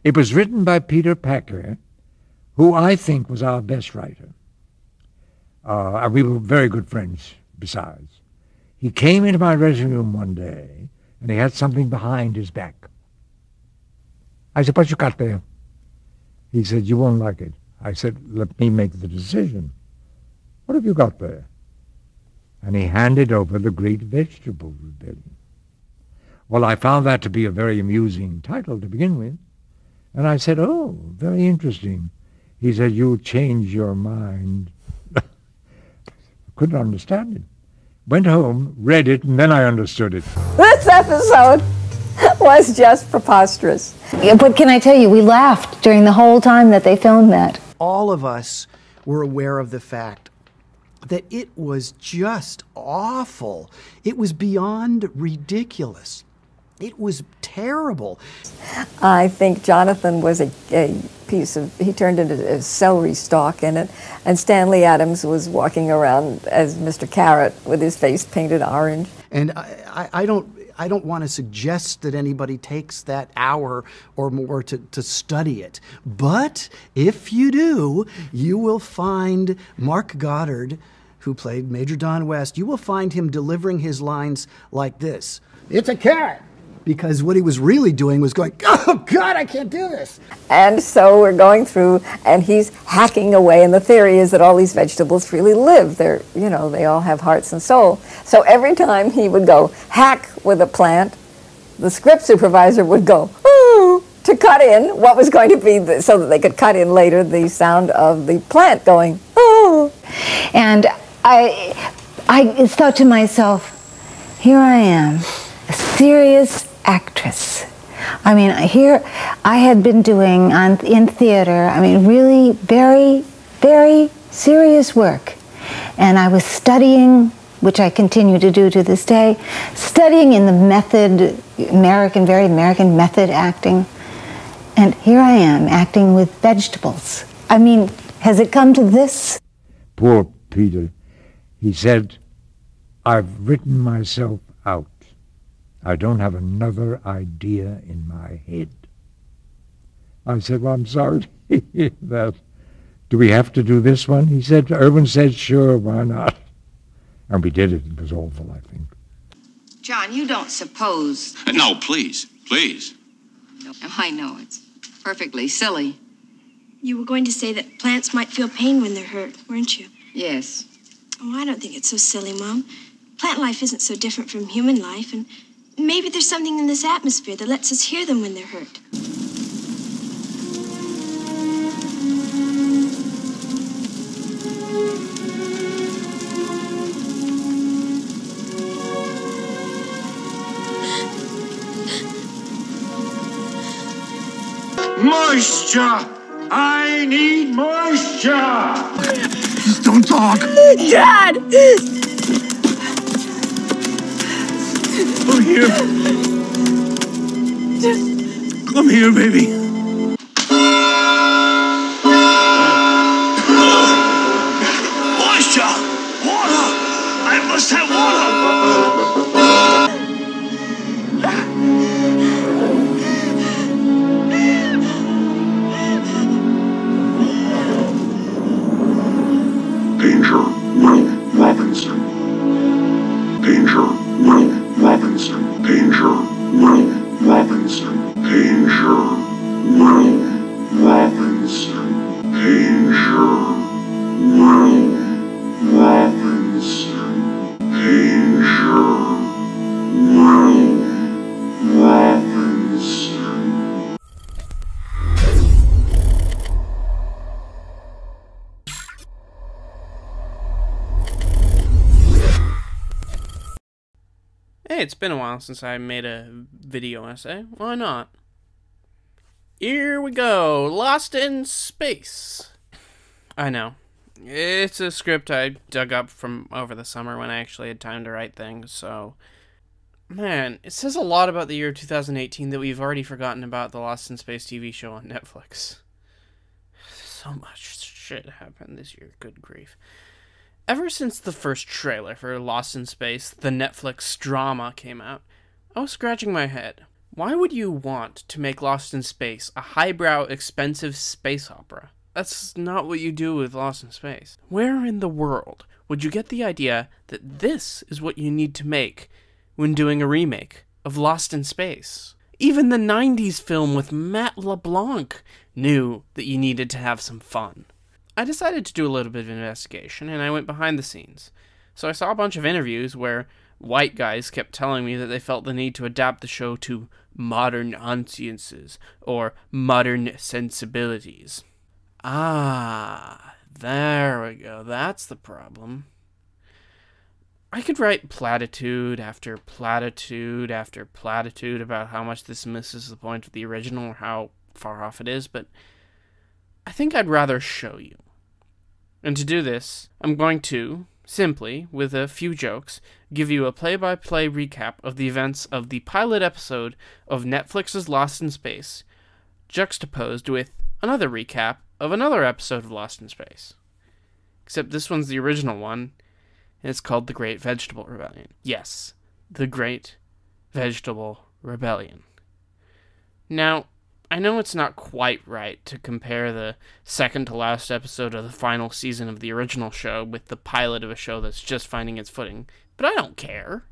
It was written by Peter Packer, who I think was our best writer. And we were very good friends besides. He came into my dressing room one day, and he had something behind his back. I said, "What you got there?" He said, "You won't like it." I said, "Let me make the decision. What have you got there?" And he handed over The Great Vegetable Rebellion. Well, I found that to be a very amusing title to begin with. And I said, "Oh, very interesting." He said, "You'll change your mind." Couldn't understand it. Went home, read it, and then I understood it. This episode was just preposterous. Yeah, but can I tell you, we laughed during the whole time that they filmed that. All of us were aware of the fact that it was just awful. It was beyond ridiculous. It was terrible. I think Jonathan was a piece of, he turned into a celery stalk in it, and Stanley Adams was walking around as Mr. Carrot with his face painted orange. And I don't want to suggest that anybody takes that hour or more to study it. But if you do, you will find Mark Goddard, who played Major Don West, you will find him delivering his lines like this. "It's a carrot." Because what he was really doing was going, "Oh, God, I can't do this." And so we're going through, and he's hacking away, and the theory is that all these vegetables really live. They're, you know, they all have hearts and soul. So every time he would go hack with a plant, the script supervisor would go, "Ooh," to cut in what was going to be, so that they could cut in later the sound of the plant going, "Ooh." And I thought to myself, here I am, a serious actress. I mean, here I had been doing in theater, I mean, really very, very serious work. And I was studying, which I continue to do to this day, studying in the method, very American method acting. And here I am acting with vegetables. I mean, has it come to this? Poor Peter. He said, "I've written myself out. I don't have another idea in my head." I said, "Well, I'm sorry to hear that. Do we have to do this one?" He said, Irwin said, "Sure, why not?" And we did it. It was awful, I think. John, you don't suppose... No, please, please. No, I know, it's perfectly silly. You were going to say that plants might feel pain when they're hurt, weren't you? Yes. Oh, I don't think it's so silly, Mom. Plant life isn't so different from human life, and maybe there's something in this atmosphere that lets us hear them when they're hurt. Moisture! I need moisture! Don't talk! Dad! Come here. Come here, baby. Moisture! Water! I must have water! Danger, Will Robinson. Danger, Will Robinson. Danger, Will Robinson. Danger, Will Robinson. Danger, Will Robinson. Danger, Will Robinson. Hey, it's been a while since I made a video essay. Why not? Here we go. Lost in Space. I know. It's a script I dug up from over the summer when I actually had time to write things, so... Man, it says a lot about the year 2018 that we've already forgotten about the Lost in Space TV show on Netflix. So much shit happened this year, good grief. Ever since the first trailer for Lost in Space, the Netflix drama, came out, I was scratching my head. Why would you want to make Lost in Space a highbrow, expensive space opera? That's not what you do with Lost in Space. Where in the world would you get the idea that this is what you need to make when doing a remake of Lost in Space? Even the 90s film with Matt LeBlanc knew that you needed to have some fun. I decided to do a little bit of investigation, and I went behind the scenes. So I saw a bunch of interviews where white guys kept telling me that they felt the need to adapt the show to modern audiences or modern sensibilities. Ah, there we go. That's the problem. I could write platitude after platitude after platitude about how much this misses the point of the original or how far off it is, but I think I'd rather show you. And to do this, I'm going to, simply, with a few jokes, give you a play-by-play recap of the events of the pilot episode of Netflix's Lost in Space, juxtaposed with another recap of another episode of Lost in Space. Except this one's the original one, and it's called The Great Vegetable Rebellion. Yes, The Great Vegetable Rebellion. Now, I know it's not quite right to compare the second to last episode of the final season of the original show with the pilot of a show that's just finding its footing, but I don't care.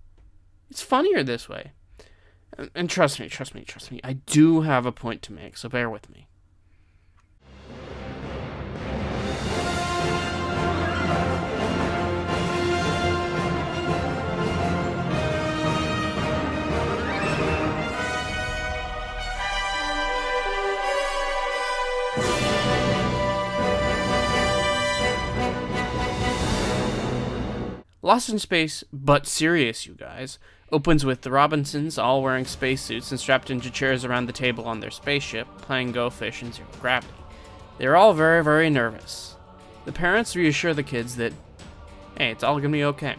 It's funnier this way. And trust me, I do have a point to make, so bear with me. Lost in Space, but serious, you guys, opens with the Robinsons all wearing spacesuits and strapped into chairs around the table on their spaceship, playing Go Fish in Zero Gravity. They're all very, very nervous. The parents reassure the kids that, hey, it's all gonna be okay.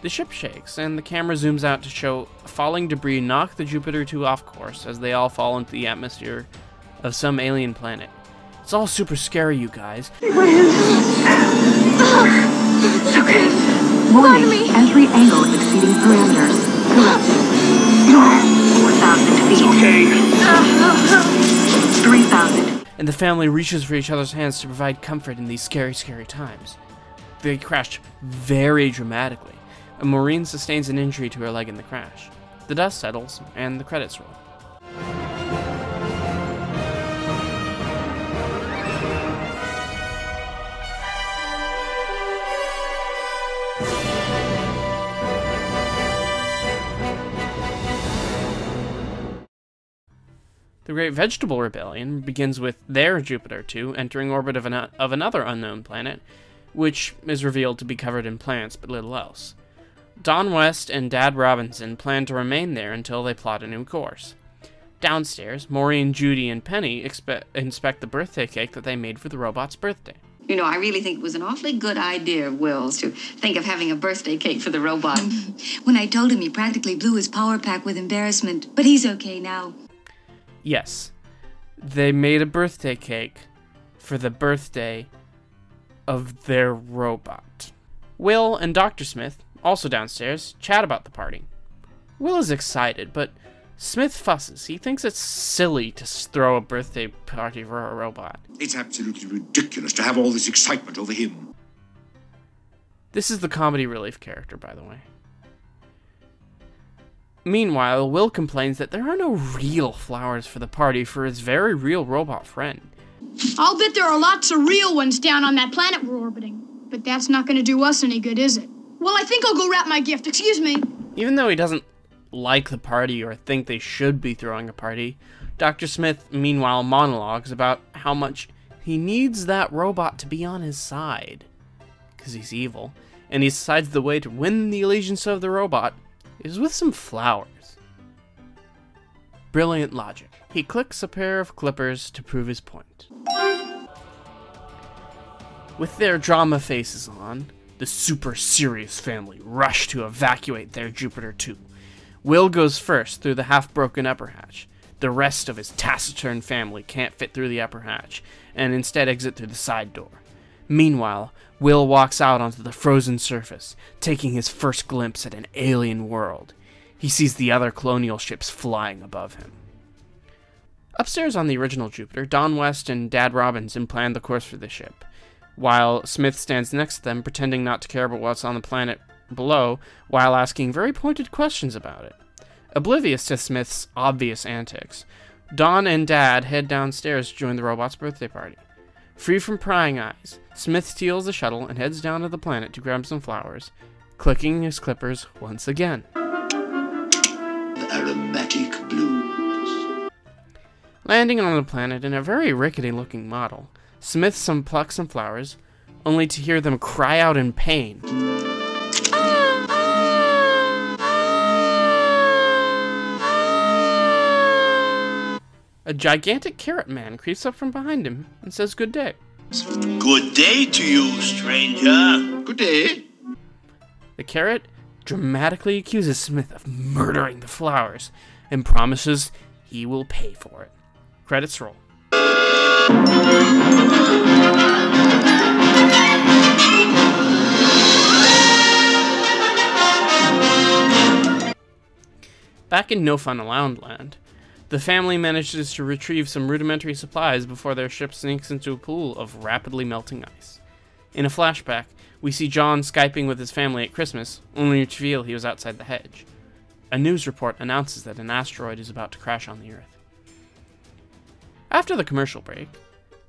The ship shakes, and the camera zooms out to show falling debris knock the Jupiter 2 off course as they all fall into the atmosphere of some alien planet. It's all super scary, you guys. It's okay. Warning, entry angle exceeding parameters. Correct. 4,000 feet. It's okay. 3,000. And the family reaches for each other's hands to provide comfort in these scary, scary times. They crash very dramatically, and Maureen sustains an injury to her leg in the crash. The dust settles, and the credits roll. The Great Vegetable Rebellion begins with their Jupiter 2 entering orbit of another unknown planet, which is revealed to be covered in plants but little else. Don West and Dad Robinson plan to remain there until they plot a new course. Downstairs, Maureen, Judy, and Penny inspect the birthday cake that they made for the robot's birthday. You know, I really think it was an awfully good idea of Will's to think of having a birthday cake for the robot. When I told him, he practically blew his power pack with embarrassment, but he's okay now. Yes, they made a birthday cake for the birthday of their robot. Will and Dr. Smith, also downstairs, chat about the party. Will is excited, but Smith fusses. He thinks it's silly to throw a birthday party for a robot. It's absolutely ridiculous to have all this excitement over him. This is the comedy relief character, by the way. Meanwhile, Will complains that there are no real flowers for the party for his very real robot friend. I'll bet there are lots of real ones down on that planet we're orbiting. But that's not going to do us any good, is it? Well, I think I'll go wrap my gift. Excuse me. Even though he doesn't like the party or think they should be throwing a party, Dr. Smith, meanwhile, monologues about how much he needs that robot to be on his side. Because he's evil. And he decides the way to win the allegiance of the robot is with some flowers. Brilliant logic. He clicks a pair of clippers to prove his point. With their drama faces on, the super serious family rush to evacuate their Jupiter 2. Will goes first through the half-broken upper hatch. The rest of his taciturn family can't fit through the upper hatch, and instead exit through the side door. Meanwhile, Will walks out onto the frozen surface, taking his first glimpse at an alien world. he sees the other colonial ships flying above him. Upstairs on the original Jupiter, Don West and Dad Robinson plan the course for the ship, while Smith stands next to them, pretending not to care about what's on the planet below, while asking very pointed questions about it. Oblivious to Smith's obvious antics, Don and Dad head downstairs to join the robot's birthday party. Free from prying eyes, Smith steals the shuttle and heads down to the planet to grab some flowers, clicking his clippers once again. Aromatic blues. Landing on the planet in a very rickety-looking model, Smith plucks some flowers, only to hear them cry out in pain. A gigantic carrot man creeps up from behind him and says good day. Good day to you, stranger. Good day. The carrot dramatically accuses Smith of murdering the flowers and promises he will pay for it. Credits roll. Back in No Fun Allowed Land, the family manages to retrieve some rudimentary supplies before their ship sinks into a pool of rapidly melting ice. In a flashback, we see John Skyping with his family at Christmas, only to reveal he was outside the hedge. A news report announces that an asteroid is about to crash on the Earth. After the commercial break,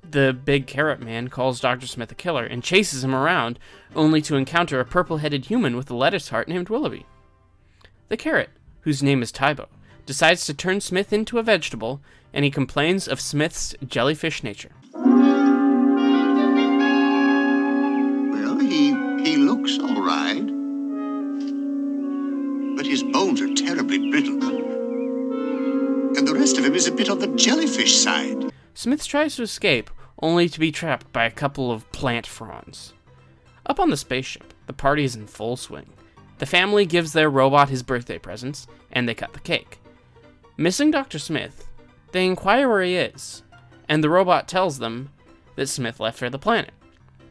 the big carrot man calls Dr. Smith a killer and chases him around, only to encounter a purple-headed human with a lettuce heart named Willoughby. The carrot, whose name is Tybo, decides to turn Smith into a vegetable, and he complains of Smith's jellyfish nature. Well, he looks all right. But his bones are terribly brittle. And the rest of him is a bit on the jellyfish side. Smith tries to escape, only to be trapped by a couple of plant fronds. Up on the spaceship, the party is in full swing. The family gives their robot his birthday presents, and they cut the cake. Missing Dr. Smith, they inquire where he is, and the robot tells them that Smith left for the planet.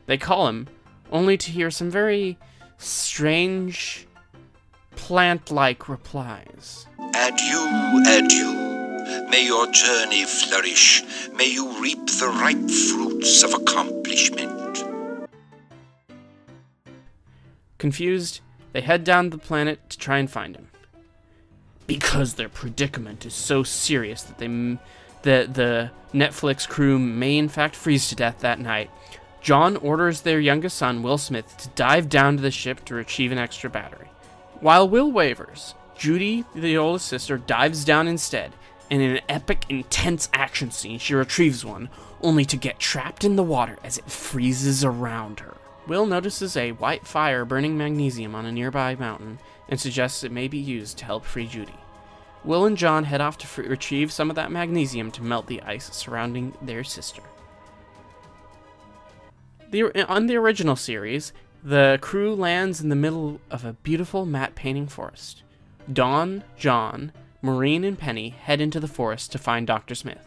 They call him, only to hear some very strange, plant-like replies. Adieu, adieu. May your journey flourish. May you reap the ripe fruits of accomplishment. Confused, they head down the planet to try and find him. Because their predicament is so serious that the Netflix crew may in fact freeze to death that night, John orders their youngest son, Will Smith, to dive down to the ship to retrieve an extra battery. While Will wavers, Judy, the oldest sister, dives down instead, and in an epic, intense action scene, she retrieves one, only to get trapped in the water as it freezes around her. Will notices a white fire burning magnesium on a nearby mountain and suggests it may be used to help free Judy. Will and John head off to retrieve some of that magnesium to melt the ice surrounding their sister. On the original series, the crew lands in the middle of a beautiful matte painting forest. Dawn, John, Maureen, and Penny head into the forest to find Dr. Smith.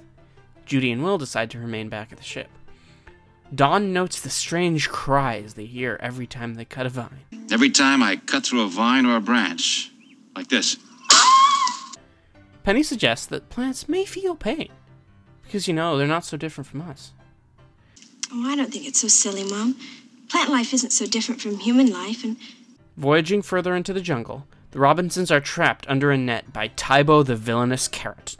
Judy and Will decide to remain back at the ship. Dawn notes the strange cries they hear every time they cut a vine. Every time I cut through a vine or a branch, like this. Penny suggests that plants may feel pain, because, you know, they're not so different from us. Oh, I don't think it's so silly, Mom. Plant life isn't so different from human life, and... Voyaging further into the jungle, the Robinsons are trapped under a net by Tybo the villainous carrot.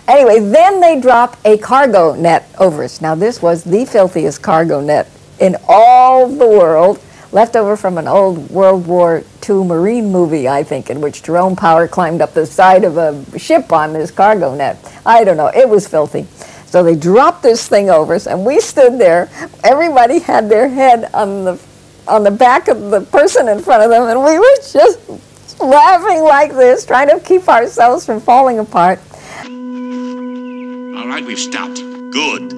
Anyway, then they drop a cargo net over us. Now, this was the filthiest cargo net in all the world, left over from an old World War II Marine movie, I think, in which Jerome Power climbed up the side of a ship on this cargo net. I don't know. It was filthy. So they dropped this thing over us, and we stood there. Everybody had their head on the back of the person in front of them, and we were just laughing like this, trying to keep ourselves from falling apart. All right, we've stopped. Good.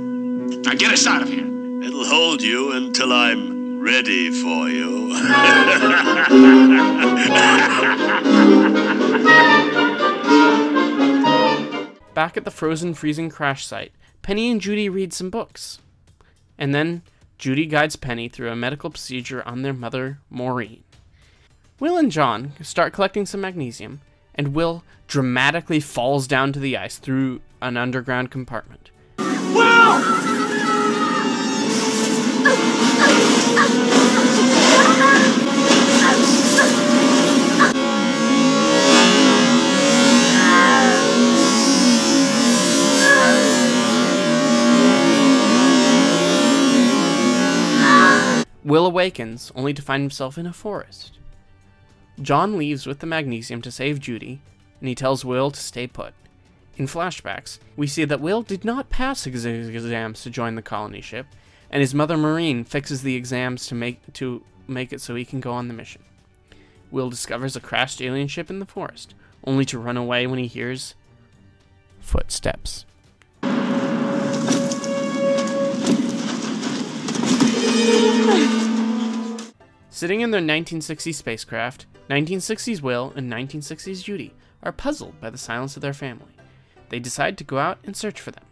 Now get us out of here. It'll hold you until I'm ready for you. Back at the frozen, freezing crash site, Penny and Judy read some books. And then Judy guides Penny through a medical procedure on their mother, Maureen. Will and John start collecting some magnesium, and Will dramatically falls down to the ice through an underground compartment. Will awakens, only to find himself in a forest. John leaves with the magnesium to save Judy, and he tells Will to stay put. In flashbacks, we see that Will did not pass his exams to join the colony ship, and his mother Maureen fixes the exams to make it so he can go on the mission. Will discovers a crashed alien ship in the forest, only to run away when he hears footsteps. Sitting in their 1960s spacecraft, 1960s Will and 1960s Judy are puzzled by the silence of their family. They decide to go out and search for them.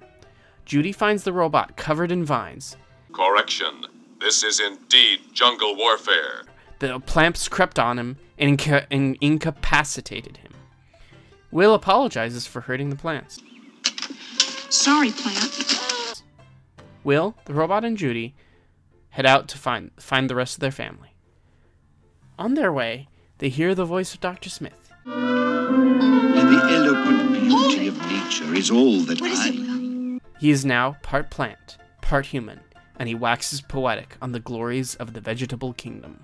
Judy finds the robot covered in vines. Correction. This is indeed jungle warfare. The plants crept on him and incapacitated him. Will apologizes for hurting the plants. Sorry, plant. Will, the robot, and Judy head out to find the rest of their family. On their way, they hear the voice of Dr. Smith. And the eloquent beauty of nature is all that He is now part plant, part human, and he waxes poetic on the glories of the vegetable kingdom.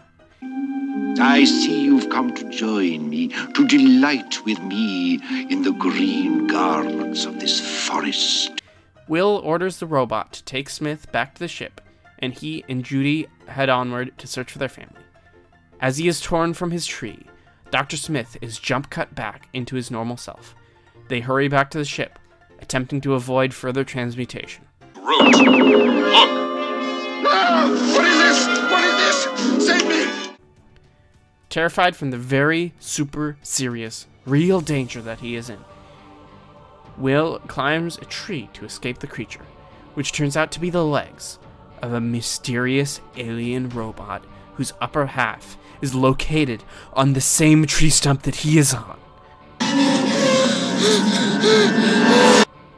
I see you've come to join me, to delight with me in the green garments of this forest. Will orders the robot to take Smith back to the ship, and he and Judy head onward to search for their family. As he is torn from his tree, Dr. Smith is jump cut back into his normal self. They hurry back to the ship, attempting to avoid further transmutation. Groot! Look! No! What is this? What is this? Save me! Terrified from the very super serious, real danger that he is in, Will climbs a tree to escape the creature, which turns out to be the legs of a mysterious alien robot whose upper half is located on the same tree stump that he is on.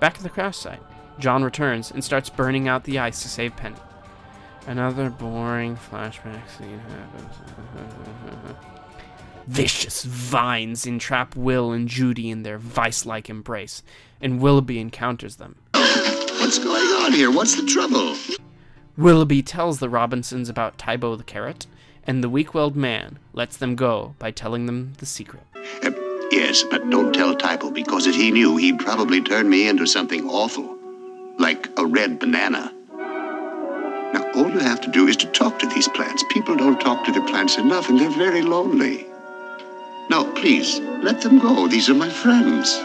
Back at the crash site, John returns and starts burning out the ice to save Penny. Another boring flashback scene happens. Vicious vines entrap Will and Judy in their vice-like embrace, and Willoughby encounters them. What's going on here? What's the trouble? Willoughby tells the Robinsons about Tybo the carrot, and the weak-willed man lets them go by telling them the secret. Yes, but don't tell Tybo, because if he knew, he'd probably turn me into something awful, like a red banana. Now, all you have to do is to talk to these plants. People don't talk to the plants enough, and they're very lonely. Now, please, let them go. These are my friends.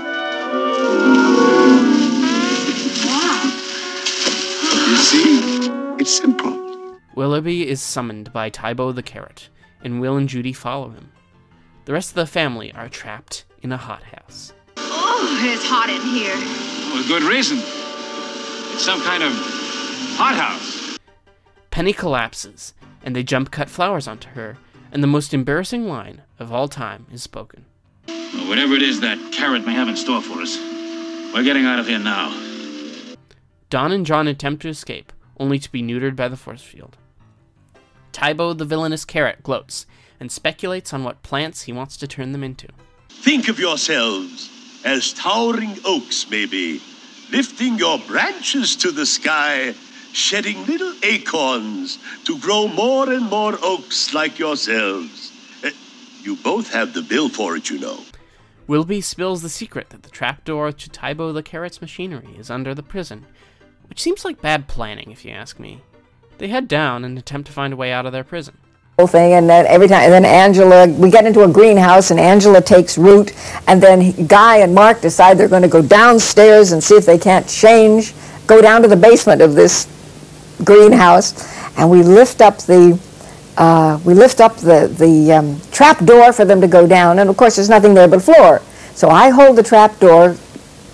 Wow. You see? It's simple. Willoughby is summoned by Tybo the carrot, and Will and Judy follow him. The rest of the family are trapped in a hothouse. Oh, it's hot in here. Oh, with good reason. It's some kind of hothouse. Penny collapses, and they jump cut flowers onto her, and the most embarrassing line of all time is spoken. Well, whatever it is that carrot may have in store for us, we're getting out of here now. Don and John attempt to escape, only to be neutered by the force field. Tybo the villainous carrot gloats, and speculates on what plants he wants to turn them into. Think of yourselves as towering oaks, maybe, lifting your branches to the sky, shedding little acorns to grow more and more oaks like yourselves. You both have the bill for it, you know. Willoughby spills the secret that the trapdoor to Tybo the carrot's machinery is under the prison, which seems like bad planning, if you ask me. They head down and attempt to find a way out of their prison. Thing, and then every time, and then Angela, we get into a greenhouse, and Angela takes root, and then Guy and Mark decide they're going to go downstairs and see if they can't go down to the basement of this greenhouse, and we lift up the trap door for them to go down, and of course there's nothing there but floor. So I hold the trap door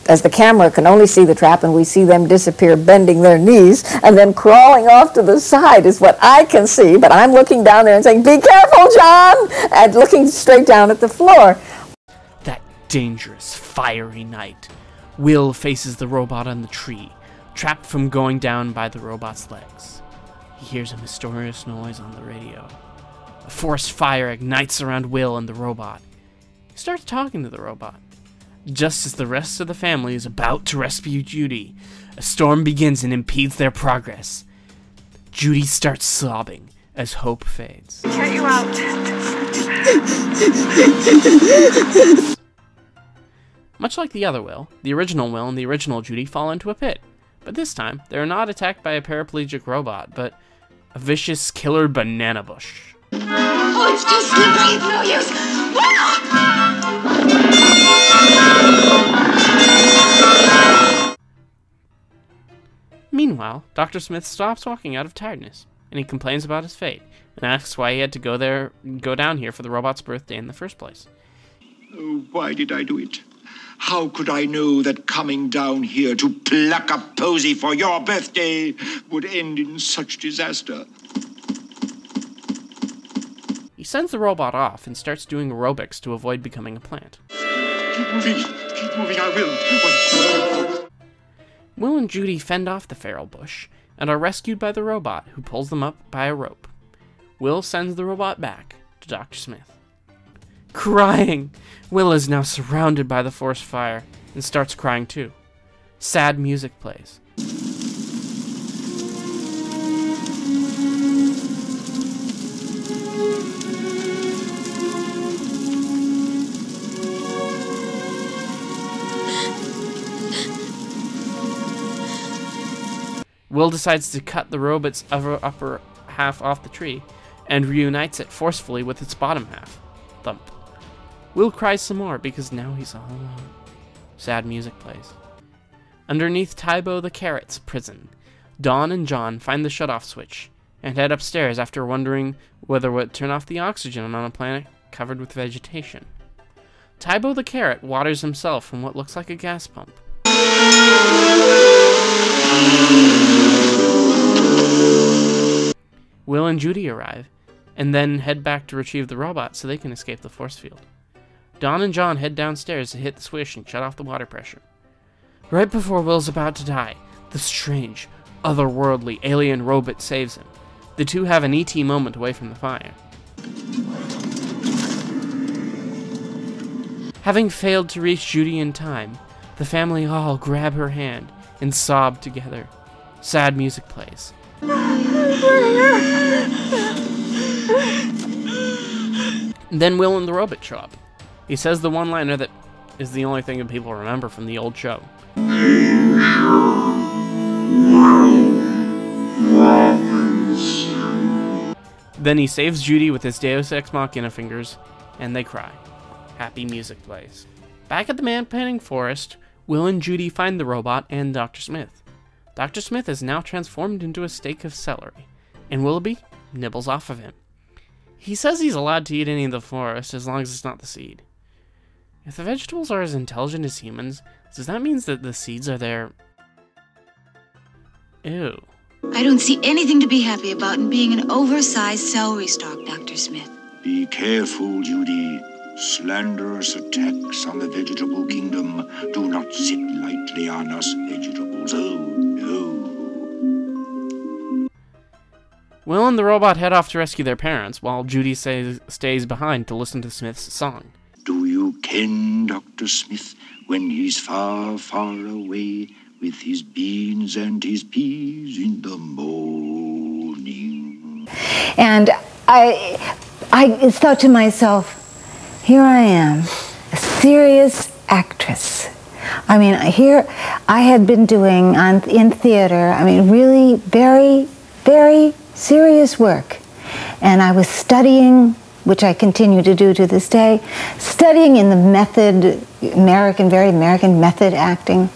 as the camera can only see the trap and we see them disappear bending their knees and then crawling off to the side is what I can see, but I'm looking down there and saying, "Be careful, John!" and looking straight down at the floor. That dangerous, fiery night, Will faces the robot on the tree, trapped from going down by the robot's legs. He hears a mysterious noise on the radio. A forest fire ignites around Will and the robot. He starts talking to the robot. Just as the rest of the family is about to rescue Judy, a storm begins and impedes their progress. Judy starts sobbing as hope fades. Get you out. Much like the other Will, the original Will and the original Judy fall into a pit. But this time, they are not attacked by a paraplegic robot, but a vicious killer banana bush. Oh, it's too slippery. It's no use. Meanwhile, Dr. Smith stops walking out of tiredness, and he complains about his fate, and asks why he had to go down here for the robot's birthday in the first place. Oh, why did I do it? How could I know that coming down here to pluck a posy for your birthday would end in such disaster? He sends the robot off and starts doing aerobics to avoid becoming a plant. Keep moving, I will. Will and Judy fend off the feral bush and are rescued by the robot, who pulls them up by a rope. Will sends the robot back to Dr. Smith. Crying! Will is now surrounded by the forest fire and starts crying too. Sad music plays. Will decides to cut the robot's upper half off the tree and reunites it forcefully with its bottom half. Thump. Will cries some more because now he's all alone. Sad music plays. Underneath Tybo the Carrot's prison, Dawn and John find the shutoff switch and head upstairs after wondering whether it would turn off the oxygen on a planet covered with vegetation. Tybo the Carrot waters himself from what looks like a gas pump. Will and Judy arrive, and then head back to retrieve the robot so they can escape the force field. Dawn and John head downstairs to hit the switch and shut off the water pressure. Right before Will's about to die, the strange, otherworldly alien robot saves him. The two have an E.T. moment away from the fire. Having failed to reach Judy in time, the family all grab her hand and sob together. Sad music plays. Then Will and the robot show up. He says the one-liner that is the only thing that people remember from the old show. Then he saves Judy with his Deus Ex Machina fingers, and they cry. Happy music plays. Back at the man-painting forest, Will and Judy find the robot and Dr. Smith. Dr. Smith is now transformed into a steak of celery, and Willoughby nibbles off of him. He says he's allowed to eat any of the forest as long as it's not the seed. If the vegetables are as intelligent as humans, does that mean that the seeds are their... Ew. I don't see anything to be happy about in being an oversized celery stalk, Dr. Smith. Be careful, Judy. Slanderous attacks on the vegetable kingdom do not sit lightly on us vegetables. Oh, no. Will and the robot head off to rescue their parents, while Judy stays behind to listen to Smith's song. Do you ken Dr. Smith when he's far, far away with his beans and his peas in the morning? And I thought to myself, here I am, a serious actress. I mean, here I had been doing in theater, I mean, really very, very serious work. And I was studying, which I continue to do to this day, studying in the method, very American method acting.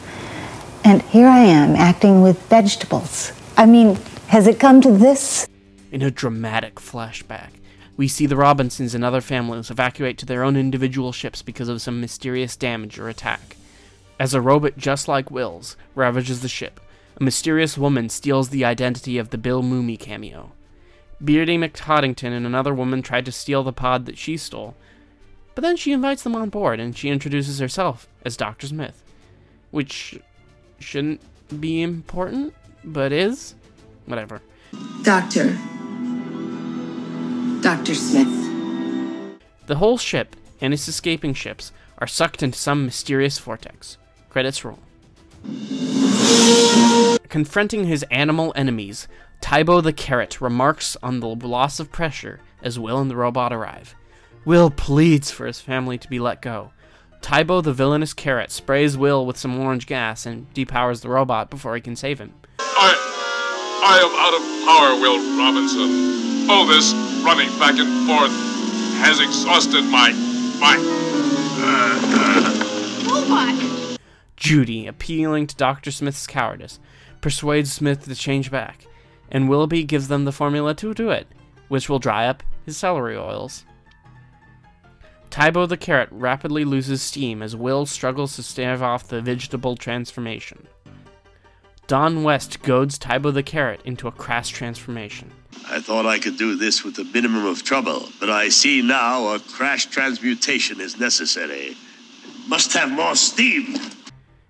And here I am, acting with vegetables. I mean, has it come to this? In a dramatic flashback, we see the Robinsons and other families evacuate to their own individual ships because of some mysterious damage or attack. As a robot just like Will's ravages the ship, a mysterious woman steals the identity of the Bill Mumy cameo. Beardy McToddington and another woman tried to steal the pod that she stole, but then she invites them on board and she introduces herself as Dr. Smith, which shouldn't be important, but is? Whatever. Dr. Smith. The whole ship and its escaping ships are sucked into some mysterious vortex. Credits roll. Confronting his animal enemies, Tybo the Carrot remarks on the loss of pressure as Will and the robot arrive. Will pleads for his family to be let go. Tybo the villainous carrot sprays Will with some orange gas and depowers the robot before he can save him. I am out of power, Will Robinson. All this running back and forth has exhausted my Robot! Judy, appealing to Dr. Smith's cowardice, persuades Smith to change back, and Willoughby gives them the formula to do it, which will dry up his celery oils. Tybo the Carrot rapidly loses steam as Will struggles to stave off the vegetable transformation. Don West goads Tybo the Carrot into a crass transformation. I thought I could do this with a minimum of trouble, but I see now a crash transmutation is necessary. Must have more steam.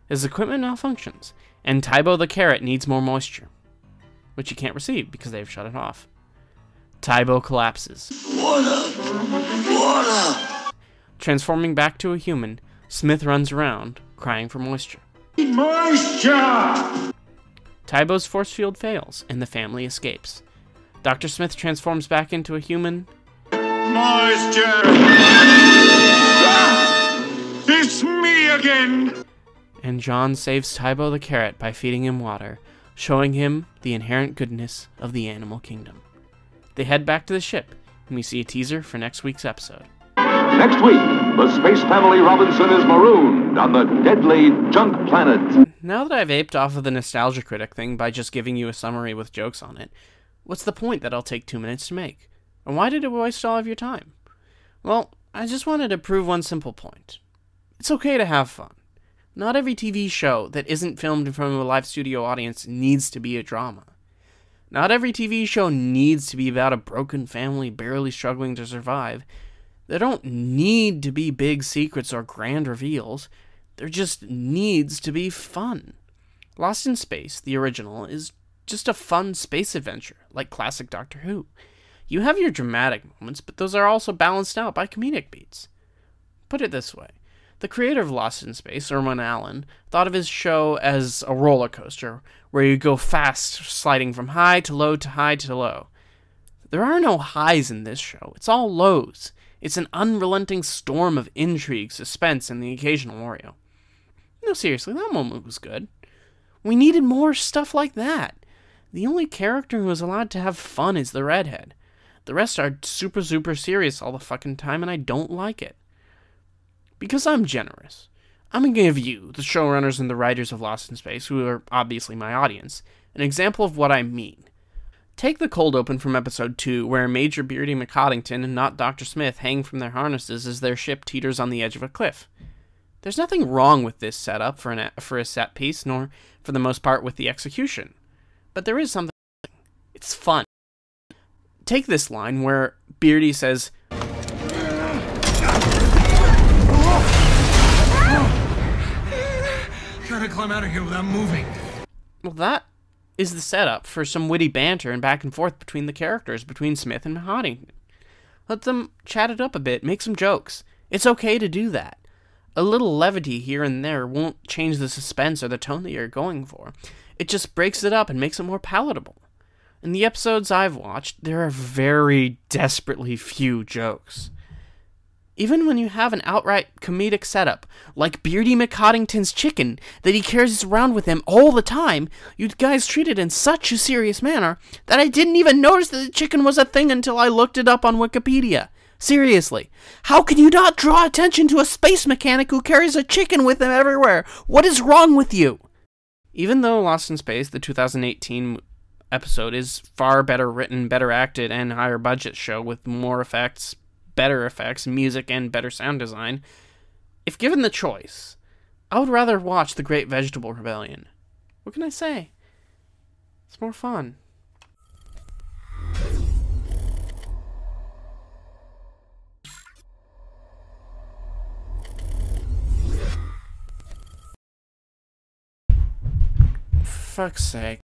His equipment malfunctions, and Tybo the Carrot needs more moisture, which he can't receive because they've shut it off. Tybo collapses. Water! Transforming back to a human, Smith runs around, crying for moisture. Moisture! Tybo's force field fails, and the family escapes. Dr. Smith transforms back into a human. Moisture! It's me again! And John saves Tybo the Carrot by feeding him water, showing him the inherent goodness of the animal kingdom. They head back to the ship, and we see a teaser for next week's episode. Next week, the Space Family Robinson is marooned on the deadly junk planet. Now that I've aped off of the Nostalgia Critic thing by just giving you a summary with jokes on it, what's the point that I'll take 2 minutes to make? And why did it waste all of your time? Well, I just wanted to prove one simple point. It's okay to have fun. Not every TV show that isn't filmed in front of a live studio audience needs to be a drama. Not every TV show needs to be about a broken family barely struggling to survive. There don't need to be big secrets or grand reveals. There just needs to be fun. Lost in Space, the original, is just a fun space adventure, like classic Doctor Who. You have your dramatic moments, but those are also balanced out by comedic beats. Put it this way. The creator of Lost in Space, Irwin Allen, thought of his show as a roller coaster, where you go fast, sliding from high to low to high to low. There are no highs in this show. It's all lows. It's an unrelenting storm of intrigue, suspense, and the occasional Oreo. No, seriously, that moment was good. We needed more stuff like that. The only character who is allowed to have fun is the redhead. The rest are super serious all the fucking time, and I don't like it. Because I'm generous, I'm going to give you, the showrunners and the writers of Lost in Space, who are obviously my audience, an example of what I mean. Take the cold open from episode 2, where Major Beardy McCoddington and not Dr. Smith hang from their harnesses as their ship teeters on the edge of a cliff. There's nothing wrong with this setup for a set piece, nor, for the most part, with the execution. But there is something. It's fun. Take this line where Beardy says, Trying to climb out of here without moving. Well, that is the setup for some witty banter and back and forth between the characters, between Smith and Mahoney. Let them chat it up a bit, make some jokes. It's okay to do that. A little levity here and there won't change the suspense or the tone that you're going for. It just breaks it up and makes it more palatable. In the episodes I've watched, there are very desperately few jokes. Even when you have an outright comedic setup, like Beardy McCoddington's chicken that he carries around with him all the time, you guys treat it in such a serious manner that I didn't even notice that the chicken was a thing until I looked it up on Wikipedia. Seriously, how can you not draw attention to a space mechanic who carries a chicken with him everywhere? What is wrong with you? Even though Lost in Space, the 2018 episode, is far better written, better acted, and higher budget show with more effects, better effects, music, and better sound design, if given the choice, I would rather watch The Great Vegetable Rebellion. What can I say? It's more fun. For fuck's sake.